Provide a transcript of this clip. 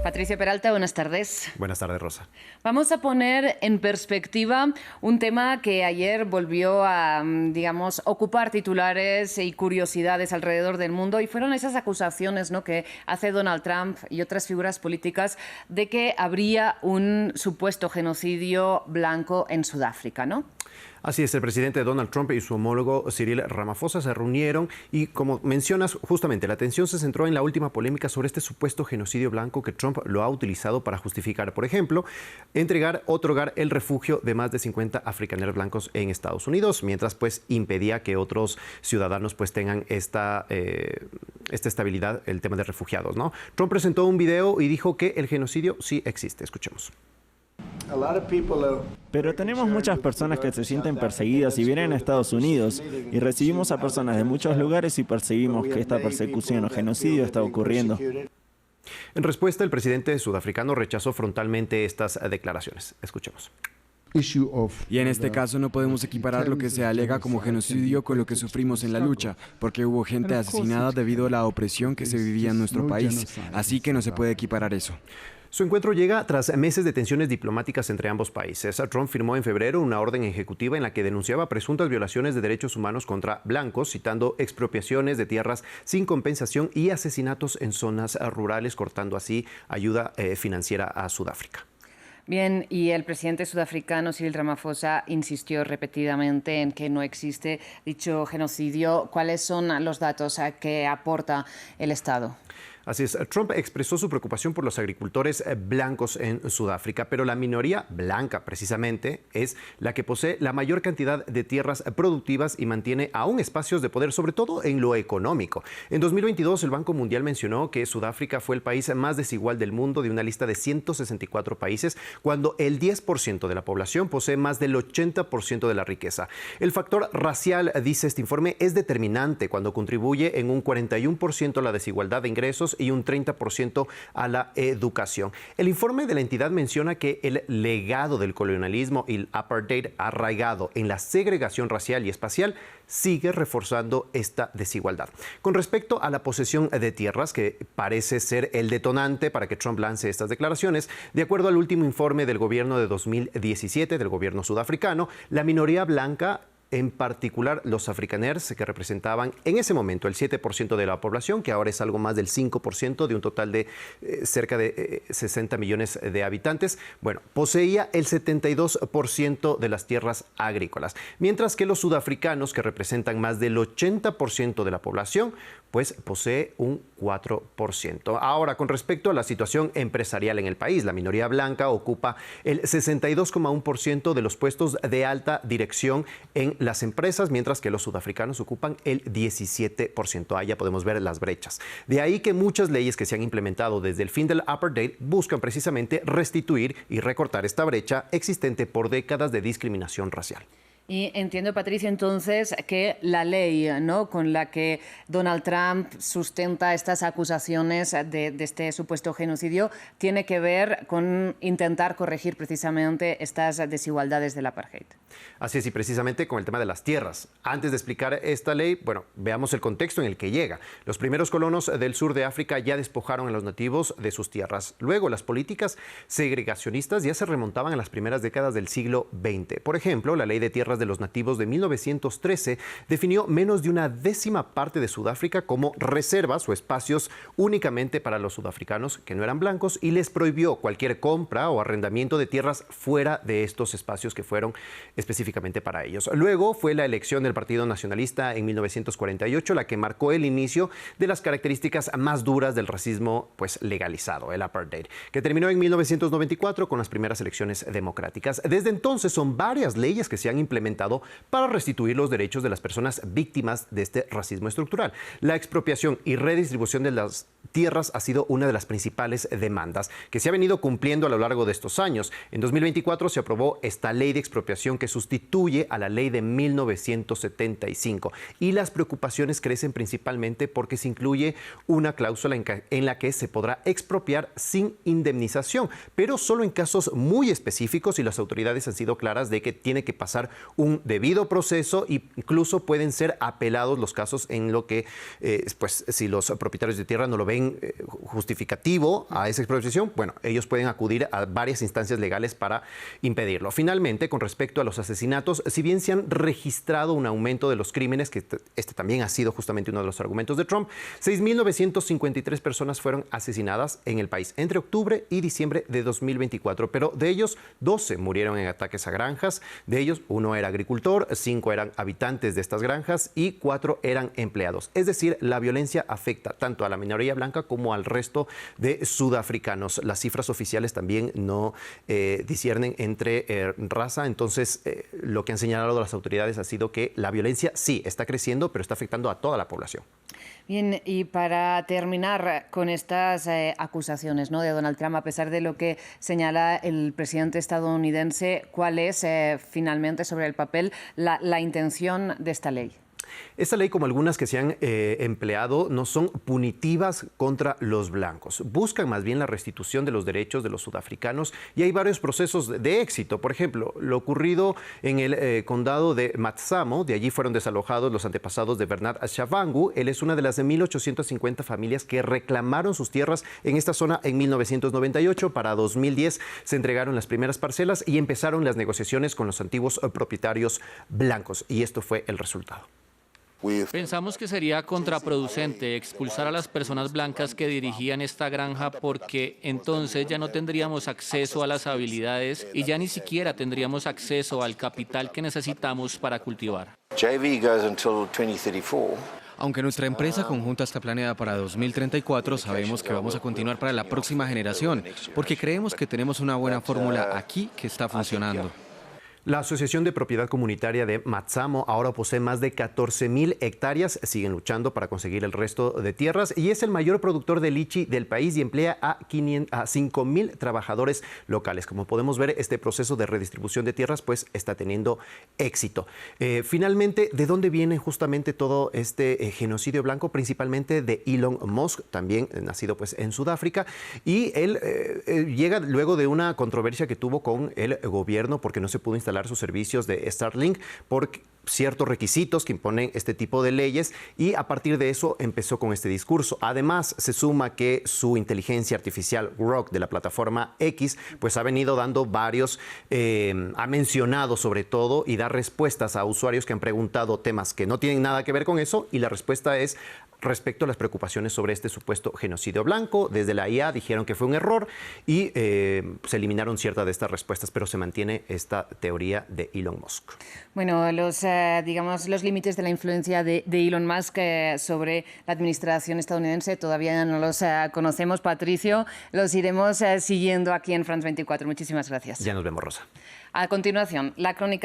Patricia Peralta, buenas tardes. Buenas tardes, Rosa. Vamos a poner en perspectiva un tema que ayer volvió a, ocupar titulares y curiosidades alrededor del mundo, y fueron esas acusaciones, ¿no?, que hace Donald Trump y otras figuras políticas de que habría un supuesto genocidio blanco en Sudáfrica, ¿no? Así es, el presidente Donald Trump y su homólogo Cyril Ramaphosa se reunieron y, como mencionas, justamente la atención se centró en la última polémica sobre este supuesto genocidio blanco que Trump lo ha utilizado para justificar, por ejemplo, otorgar el refugio de más de 50 africaneros blancos en Estados Unidos, mientras pues impedía que otros ciudadanos pues tengan esta estabilidad, el tema de refugiados, ¿no? Trump presentó un video y dijo que el genocidio sí existe. Escuchemos. Pero tenemos muchas personas que se sienten perseguidas y vienen a Estados Unidos, y recibimos a personas de muchos lugares y percibimos que esta persecución o genocidio está ocurriendo. En respuesta, el presidente sudafricano rechazó frontalmente estas declaraciones. Escuchemos. Y en este caso no podemos equiparar lo que se alega como genocidio con lo que sufrimos en la lucha, porque hubo gente asesinada debido a la opresión que se vivía en nuestro país, así que no se puede equiparar eso. Su encuentro llega tras meses de tensiones diplomáticas entre ambos países. Trump firmó en febrero una orden ejecutiva en la que denunciaba presuntas violaciones de derechos humanos contra blancos, citando expropiaciones de tierras sin compensación y asesinatos en zonas rurales, cortando así ayuda financiera a Sudáfrica. Bien, y el presidente sudafricano Cyril Ramaphosa insistió repetidamente en que no existe dicho genocidio. ¿Cuáles son los datos que aporta el Estado? Así es, Trump expresó su preocupación por los agricultores blancos en Sudáfrica, pero la minoría blanca, precisamente, es la que posee la mayor cantidad de tierras productivas y mantiene aún espacios de poder, sobre todo en lo económico. En 2022, el Banco Mundial mencionó que Sudáfrica fue el país más desigual del mundo de una lista de 164 países, cuando el 10% de la población posee más del 80% de la riqueza. El factor racial, dice este informe, es determinante cuando contribuye en un 41% a la desigualdad de ingresos y un 30% a la educación. El informe de la entidad menciona que el legado del colonialismo y el apartheid arraigado en la segregación racial y espacial sigue reforzando esta desigualdad. Con respecto a la posesión de tierras, que parece ser el detonante para que Trump lance estas declaraciones, de acuerdo al último informe del gobierno de 2017, del gobierno sudafricano, la minoría blanca, en particular los afrikaners, que representaban en ese momento el 7% de la población, que ahora es algo más del 5% de un total de cerca de 60 millones de habitantes, poseía el 72% de las tierras agrícolas, mientras que los sudafricanos, que representan más del 80% de la población, pues posee un 4%. Ahora, con respecto a la situación empresarial en el país, la minoría blanca ocupa el 62,1% de los puestos de alta dirección en las empresas, mientras que los sudafricanos ocupan el 17%. Ahí ya podemos ver las brechas. De ahí que muchas leyes que se han implementado desde el fin del apartheid buscan precisamente restituir y recortar esta brecha existente por décadas de discriminación racial. Y entiendo, Patricia, entonces, que la ley, ¿no?, con la que Donald Trump sustenta estas acusaciones de este supuesto genocidio tiene que ver con intentar corregir precisamente estas desigualdades del apartheid. Así es, y precisamente con el tema de las tierras. Antes de explicar esta ley, veamos el contexto en el que llega. Los primeros colonos del sur de África ya despojaron a los nativos de sus tierras. Luego, las políticas segregacionistas ya se remontaban a las primeras décadas del siglo XX. Por ejemplo, la ley de tierras de los nativos de 1913 definió menos de una décima parte de Sudáfrica como reservas o espacios únicamente para los sudafricanos que no eran blancos, y les prohibió cualquier compra o arrendamiento de tierras fuera de estos espacios que fueron específicamente para ellos. Luego fue la elección del Partido Nacionalista en 1948 la que marcó el inicio de las características más duras del racismo legalizado, el apartheid, que terminó en 1994 con las primeras elecciones democráticas. Desde entonces son varias leyes que se han implementado para restituir los derechos de las personas víctimas de este racismo estructural. La expropiación y redistribución de las tierras ha sido una de las principales demandas que se ha venido cumpliendo a lo largo de estos años. En 2024 se aprobó esta ley de expropiación que sustituye a la ley de 1975, y las preocupaciones crecen principalmente porque se incluye una cláusula en la que se podrá expropiar sin indemnización, pero solo en casos muy específicos, y las autoridades han sido claras de que tiene que pasar un debido proceso e incluso pueden ser apelados los casos en lo que, pues, si los propietarios de tierra no lo ven justificativo a esa expropiación, bueno, ellos pueden acudir a varias instancias legales para impedirlo. Finalmente, con respecto a los asesinatos, si bien se han registrado un aumento de los crímenes, que este también ha sido justamente uno de los argumentos de Trump, 6.953 personas fueron asesinadas en el país entre octubre y diciembre de 2024, pero de ellos 12 murieron en ataques a granjas, de ellos uno era agricultor, 5 eran habitantes de estas granjas y 4 eran empleados. Es decir, la violencia afecta tanto a la minoría blanca como al resto de sudafricanos. Las cifras oficiales también no disciernen entre raza, entonces lo que han señalado las autoridades ha sido que la violencia sí está creciendo, pero está afectando a toda la población. Bien, y para terminar con estas acusaciones, ¿no?, de Donald Trump, a pesar de lo que señala el presidente estadounidense, ¿cuál es finalmente sobre el papel la intención de esta ley? Esta ley, como algunas que se han empleado, no son punitivas contra los blancos. Buscan más bien la restitución de los derechos de los sudafricanos y hay varios procesos de éxito. Por ejemplo, lo ocurrido en el condado de Matsamo, de allí fueron desalojados los antepasados de Bernard Shavangu. Él es una de las 1.850 familias que reclamaron sus tierras en esta zona en 1998. Para 2010 se entregaron las primeras parcelas y empezaron las negociaciones con los antiguos propietarios blancos. Y esto fue el resultado. Pensamos que sería contraproducente expulsar a las personas blancas que dirigían esta granja porque entonces ya no tendríamos acceso a las habilidades y ya ni siquiera tendríamos acceso al capital que necesitamos para cultivar. Aunque nuestra empresa conjunta está planeada para 2034, sabemos que vamos a continuar para la próxima generación porque creemos que tenemos una buena fórmula aquí que está funcionando. La Asociación de Propiedad Comunitaria de Matsamo ahora posee más de 14.000 hectáreas. Siguen luchando para conseguir el resto de tierras y es el mayor productor de lichi del país y emplea a 5.000 trabajadores locales. Como podemos ver, este proceso de redistribución de tierras pues está teniendo éxito. Finalmente, ¿de dónde viene justamente todo este genocidio blanco? Principalmente de Elon Musk, también nacido pues en Sudáfrica, y él llega luego de una controversia que tuvo con el gobierno porque no se pudo instalar sus servicios de Starlink por ciertos requisitos que imponen este tipo de leyes y a partir de eso empezó con este discurso. Además, se suma que su inteligencia artificial Grok de la plataforma X pues ha venido dando varios, ha mencionado sobre todo y da respuestas a usuarios que han preguntado temas que no tienen nada que ver con eso y la respuesta es respecto a las preocupaciones sobre este supuesto genocidio blanco. Desde la IA dijeron que fue un error y se eliminaron ciertas de estas respuestas, pero se mantiene esta teoría de Elon Musk. Bueno, los límites de la influencia de Elon Musk sobre la administración estadounidense todavía no los conocemos, Patricio. Los iremos siguiendo aquí en France 24. Muchísimas gracias. Ya nos vemos, Rosa. A continuación, la crónica